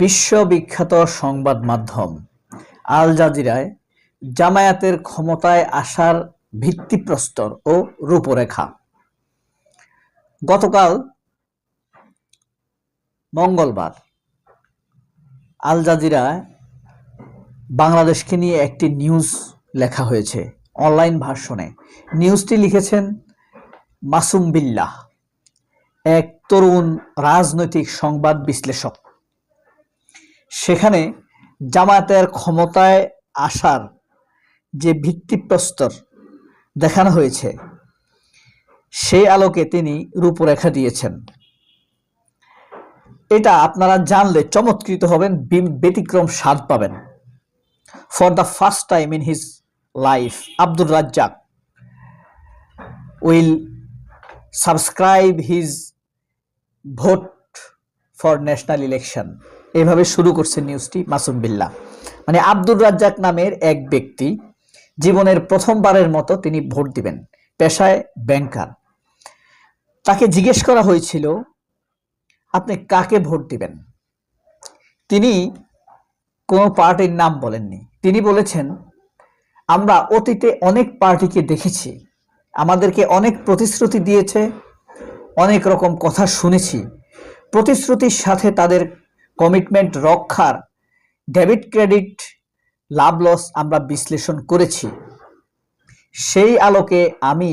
বিশ্ববিখ্যাত সংবাদ মাধ্যম আল জাজিরায় জামায়াতের ক্ষমতায় আসার ভিত্তিপ্রস্তর ও রূপরেখা। গতকাল মঙ্গলবার আল জাজিরায় বাংলাদেশকে নিয়ে একটি নিউজ লেখা হয়েছে অনলাইন ভার্সনে। নিউজটি লিখেছেন মাসুম বিল্লাহ, এক তরুণ রাজনৈতিক সংবাদ বিশ্লেষক। সেখানে জামায়াতের ক্ষমতায় আসার যে ভিত্তিপ্রস্তর দেখানো হয়েছে সেই আলোকে তিনি রূপরেখা দিয়েছেন। এটা আপনারা জানলে চমৎকৃত হবেন, ব্যতিক্রম স্বাদ পাবেন। For the first time in his life, Abdur Razzak will subscribe his vote for national election. এইভাবে শুরু করছে নিউজটি মাসুম বিল্লাহ। মানে আব্দুর রাজ্জাক নামের এক ব্যক্তি জীবনের প্রথমবারের মতো তিনি ভোট দিবেন। পেশায় ব্যাংকার। তাকে জিজ্ঞেস করা হয়েছিল আপনি কাকে ভোট দিবেন। তিনি কোনো পার্টির নাম বলেননি। তিনি বলেছেন আমরা অতীতে অনেক পার্টিকে দেখেছি, আমাদেরকে অনেক প্রতিশ্রুতি দিয়েছে, অনেক রকম কথা শুনেছি। প্রতিশ্রুতির সাথে তাদের কমিটমেন্ট রক্ষার ডেবিট ক্রেডিট লাভ লস আমরা বিশ্লেষণ করেছি। সেই আলোকে আমি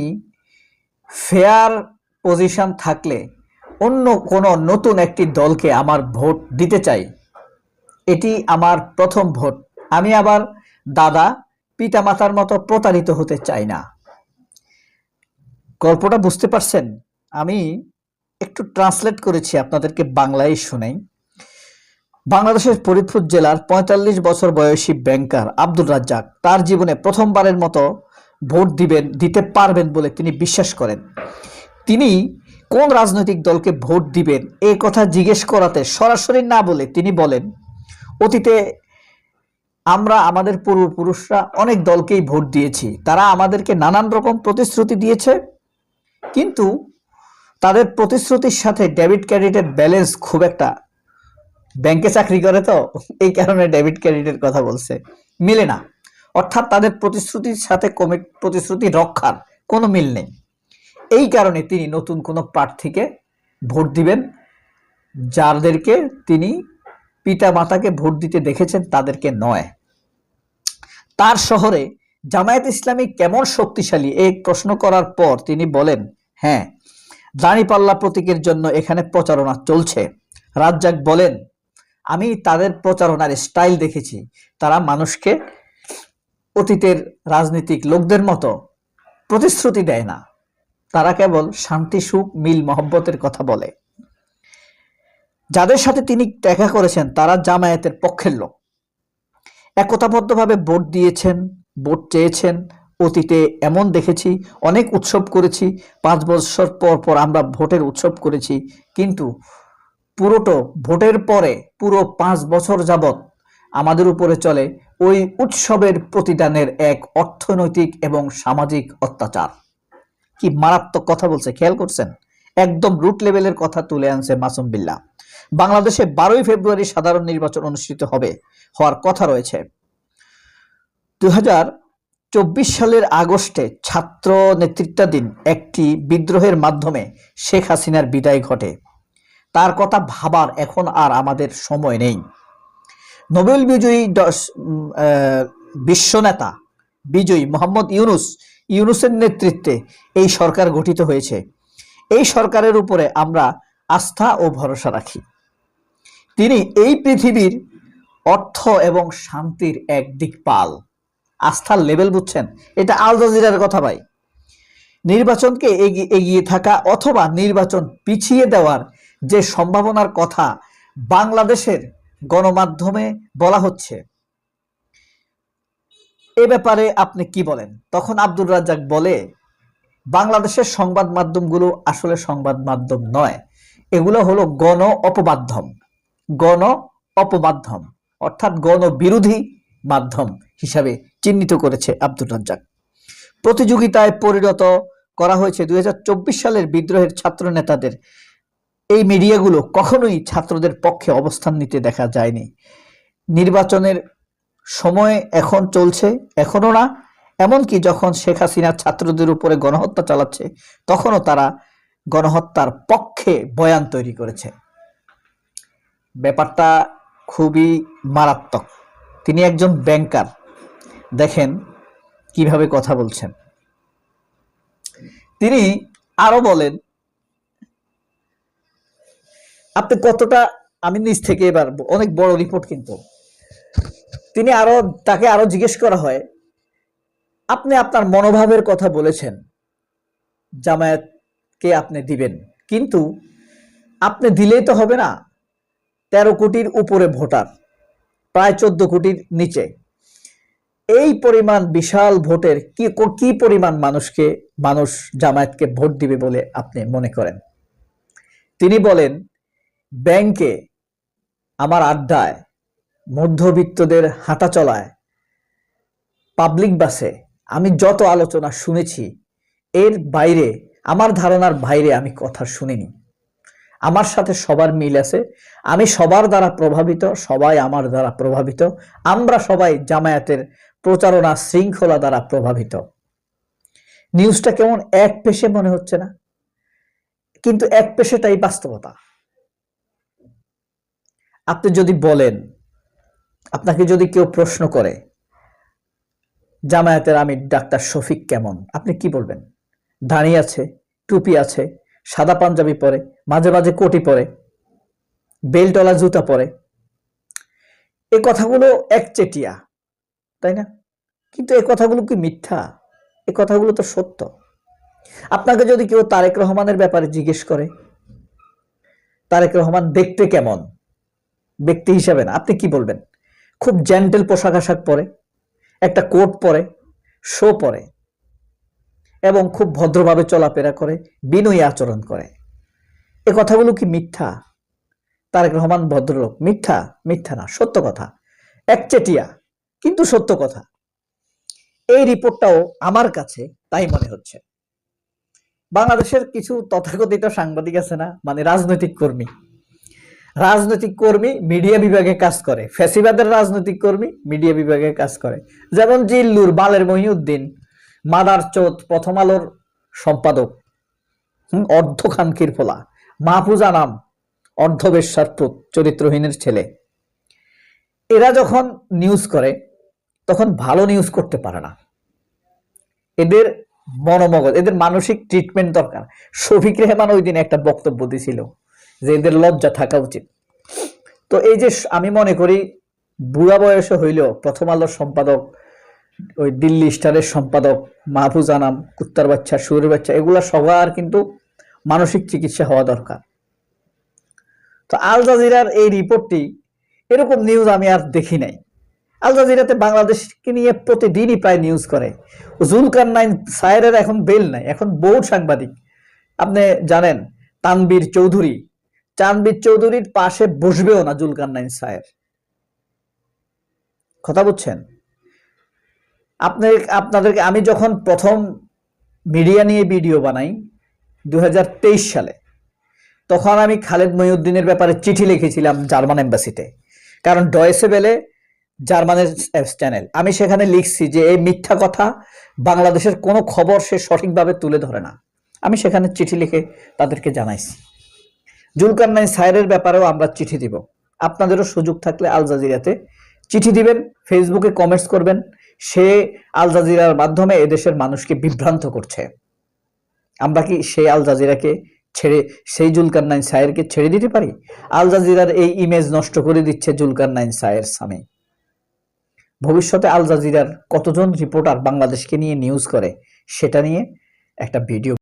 ফেয়ার পজিশন থাকলে অন্য কোনো নতুন একটি দলকে আমার ভোট দিতে চাই। এটি আমার প্রথম ভোট। আমি আবার দাদা পিতামাতার মতো প্রতারিত হতে চাই না। গল্পটা বুঝতে পারছেন? আমি একটু ট্রান্সলেট করেছি, আপনাদেরকে বাংলায় শোনাই। বাংলাদেশের ফরিদপুর জেলার ৪৫ বছর বয়সী ব্যাংকার আব্দুর রাজ্জাক তার জীবনে প্রথমবারের মতো ভোট দিতে পারবেন বলে তিনি বিশ্বাস করেন। তিনি কোন রাজনৈতিক দলকে ভোট দিবেন এই কথা জিজ্ঞেস করাতে সরাসরি না বলে তিনি বলেন অতীতে আমরা আমাদের পূর্বপুরুষরা অনেক দলকেই ভোট দিয়েছি, তারা আমাদেরকে নানান রকম প্রতিশ্রুতি দিয়েছে, কিন্তু তাদের প্রতিশ্রুতির সাথে ডেবিট ক্রেডিটের ব্যালেন্স খুব একটা, ব্যাংকে চাকরি করে তো এই কারণে ডেবিট ক্রেডিটের কথা বলছে, মিলে না। অর্থাৎ তাদের প্রতিশ্রুতির সাথে প্রতিশ্রুতি রক্ষার কোনো মিল নেই। এই কারণে তিনি নতুন কোনো প্রার্থীকে ভোট দিবেন যাদেরকে তিনি পিতা মাতাকে ভোট দিতে দেখেছেন তাদেরকে নয়। তার শহরে জামায়াত ইসলামী কেমন শক্তিশালী এই প্রশ্ন করার পর তিনি বলেন, হ্যাঁ, দাঁড়িপাল্লা প্রতীকের জন্য এখানে প্রচারণা চলছে। রাজ্জাক বলেন আমি তাদের প্রচারণার স্টাইল দেখেছি। তারা মানুষকে অতীতের রাজনৈতিক লোকদের মতো প্রতিশ্রুতি দেয় না, তারা কেবল শান্তি, সুখ, মিল, মহব্বতের কথা বলে। যাদের সাথে তিনি দেখা করেছেন তারা জামায়াতের পক্ষের লোক, একতাবদ্ধভাবে ভোট দিয়েছেন, ভোট চেয়েছেন। অতীতে এমন দেখেছি, অনেক উৎসব করেছি, 5 বছর পর পর আমরা ভোটের উৎসব করেছি, কিন্তু পুরোটো ভোটের পরে পুরো 5 বছর যাবৎ আমাদের উপরে চলে ওই উৎসবের প্রতিদানের এক অর্থনৈতিক এবং সামাজিক অত্যাচার। কি মারাত্মক কথা বলছে, খেয়াল করছেন? একদম রুট লেভেলের কথা তুলে আনছে মাসুম বিল্লাহ। বাংলাদেশে 12ই ফেব্রুয়ারি সাধারণ নির্বাচন অনুষ্ঠিত হওয়ার কথা রয়েছে। 2024 সালের আগস্টে ছাত্র নেতৃত্বাধীন একটি বিদ্রোহের মাধ্যমে শেখ হাসিনার বিদায় ঘটে। তার কথা ভাবার এখন আর আমাদের সময় নেই। নোবেল বিজয়ী বিশ্বনেতা বিজয়ী মোহাম্মদ ইউনূসের নেতৃত্বে এই সরকার গঠিত হয়েছে। এই সরকারের উপরে আমরা আস্থা ও ভরসা রাখি। তিনি এই পৃথিবীর অর্থ এবং শান্তির এক দিকপাল। আস্থার লেভেল বুঝছেন? এটা আল জাজিরার কথা ভাই। নির্বাচনকে এগিয়ে থাকা অথবা নির্বাচন পিছিয়ে দেওয়ার যে সম্ভাবনার কথা বাংলাদেশের গণমাধ্যমে বলা হচ্ছে, এ ব্যাপারে আপনি কি বলেন? তখন আব্দুর রাজ্জাক বলে বাংলাদেশের সংবাদ মাধ্যমগুলো আসলে সংবাদ মাধ্যম নয়, এগুলো হলো গণ অপমাধ্যম, অর্থাৎ গণবিরোধী মাধ্যম হিসাবে চিহ্নিত করেছে আব্দুর রাজ্জাক। প্রতিযোগিতায় পরিণত করা হয়েছে 2024 সালের বিদ্রোহের ছাত্র নেতাদের এই মিডিয়াগুলো কখনোই ছাত্রদের পক্ষে অবস্থান নিতে দেখা যায়নি। নির্বাচনের সময় এখন চলছে, এখনো না, এমনকি যখন শেখ হাসিনা ছাত্রদের উপরে গণহত্যা চালাচ্ছে তখনও তারা গণহত্যার পক্ষে বয়ান তৈরি করেছে। ব্যাপারটা খুবই মারাত্মক। তিনি একজন ব্যাংকার, দেখেন কিভাবে কথা বলছেন। তিনি আরো বলেন, আপনি কতটা, আমি নিজ থেকে এবার অনেক বড় রিপোর্ট, কিন্তু তাকে আরো জিজ্ঞেস করা হয়, আপনি আপনার মনোভাবের কথা বলেছেন জামায়াতকে আপনি দিবেন, কিন্তু আপনি দিলেই তো হবে না, 13 কোটির উপরে ভোটার, প্রায় 14 কোটির নিচে, এই পরিমাণ বিশাল ভোটের কি পরিমাণ মানুষ জামায়াতকে ভোট দিবে বলে আপনি মনে করেন? তিনি বলেন, ব্যাংকে, আমার আড্ডায়, মধ্যবিত্তদের হাঁটা চলায়, পাবলিক বাসে আমি যত আলোচনা শুনেছি, এর বাইরে, আমার ধারণার বাইরে আমি কথা শুনিনি। আমার সাথে সবার মিল আছে, আমি সবার দ্বারা প্রভাবিত, সবাই আমার দ্বারা প্রভাবিত, আমরা সবাই জামায়াতের প্রচারণা শৃঙ্খলা দ্বারা প্রভাবিত। নিউজটা কেমন এক পেশে মনে হচ্ছে না? কিন্তু এক পেশেটাই বাস্তবতা। আপনি যদি বলেন, আপনাকে যদি কেউ প্রশ্ন করে জামায়াতের আমির ডাক্তার শফিক কেমন, আপনি কি বলবেন? দাড়ি আছে, টুপি আছে, সাদা পাঞ্জাবি পরে, মাঝে মাঝে কোটি পরে, বেল্টওয়ালা জুতা পরে। এই কথাগুলো একচেটিয়া, তাই না? কিন্তু এই কথাগুলো কি মিথ্যা? এই কথাগুলো তো সত্য। আপনাকে যদি কেউ তারেক রহমানের ব্যাপারে জিজ্ঞেস করে, তারেক রহমান দেখতে কেমন ব্যক্তি হিসাবে, না, আপনি কি বলবেন? খুব জেন্টেল পোশাক আশাক পরে, একটা কোট পরে, শো পরে, এবং খুব ভদ্রভাবে চলাফেরা করে, বিনয়ী আচরণ করে। এ কথাগুলো কি মিথ্যা? তারেক রহমান ভদ্রলোক? মিথ্যা? মিথ্যা না, সত্য কথা, একচেটিয়া কিন্তু সত্য কথা। এই রিপোর্টটাও আমার কাছে তাই মনে হচ্ছে। বাংলাদেশের কিছু তথাকথিত সাংবাদিক আছে না, মানে রাজনৈতিক কর্মী মিডিয়া বিভাগে কাজ করে, ফ্যাসিবাদের রাজনৈতিক কর্মী মিডিয়া বিভাগে কাজ করে, যেমন জিল্লুর বালের মহিউদ্দিন, মাদার চোদ প্রথম আলোর সম্পাদক, অর্ধখানকির ফোলা, মাহফুজা নাম অর্ধবেশ্যার পুত, চরিত্রহীনের ছেলে। এরা যখন নিউজ করে তখন ভালো নিউজ করতে পারে না। এদের মনোমগজ, এদের মানসিক ট্রিটমেন্ট দরকার। শফিক রেহমান ওই দিন একটা বক্তব্য দিছিল যে এদের লজ্জা থাকা উচিত। তো এই যে আমি মনে করি বুড়া বয়সে হইলেও প্রথম আলোর সম্পাদক, ওই দিল্লি স্টারের সম্পাদক মাহফুজ আনাম, কুত্তার বাচ্চা, শুয়োরের বাচ্চা, এগুলা সবার কিন্তু মানসিক চিকিৎসা হওয়া দরকার। তো আল জাজিরার এই রিপোর্টটি, এরকম নিউজ আমি আর দেখি নাই। আল জাজিরাতে বাংলাদেশকে নিয়ে প্রতিদিনই প্রায় নিউজ করে। জুলকারনাইন সায়েরের এখন বেল নাই, এখন বহু সাংবাদিক, আপনি জানেন, তানবীর চৌধুরীর পাশে বসবেও না জুলকারনাইন সায়ের। কথা বুঝছেন? আপনাদেরকে আমি যখন প্রথম মিডিয়া নিয়ে ভিডিও বানাই 2023 সালে, তখন আমি খালেদ মহিউদ্দিনের ব্যাপারে চিঠি লিখেছিলাম জার্মান এম্বাসিতে, কারণ ডয়েসে বেলে জার্মানের চ্যানেল, আমি সেখানে লিখছি যে এই মিথ্যা কথা, বাংলাদেশের কোনো খবর সে সঠিকভাবে তুলে ধরে না। আমি সেখানে চিঠি লিখে তাদেরকে জানাইছি। জুলকারনাইন সায়েরের ব্যাপারেও আমরা চিঠি দিব। আপনাদেরও সুযোগ থাকলে আল জাজিরাতে চিঠি দিবেন, ফেসবুকে কমেন্টস করবেন। সে আল জাজিরার মাধ্যমে এদেশের মানুষকে বিভ্রান্ত করছে। আমরা কি সেই আল জাজিরাকে ছেড়ে, সেই জুলকারনাইন সায়েরকে ছেড়ে দিতে পারি? আল জাজিরার এই ইমেজ নষ্ট করে দিচ্ছে জুলকারনাইন সায়ের স্বামী। ভবিষ্যতে আল জাজিরার কতজন রিপোর্টার বাংলাদেশকে নিয়ে নিউজ করে, সেটা নিয়ে একটা ভিডিও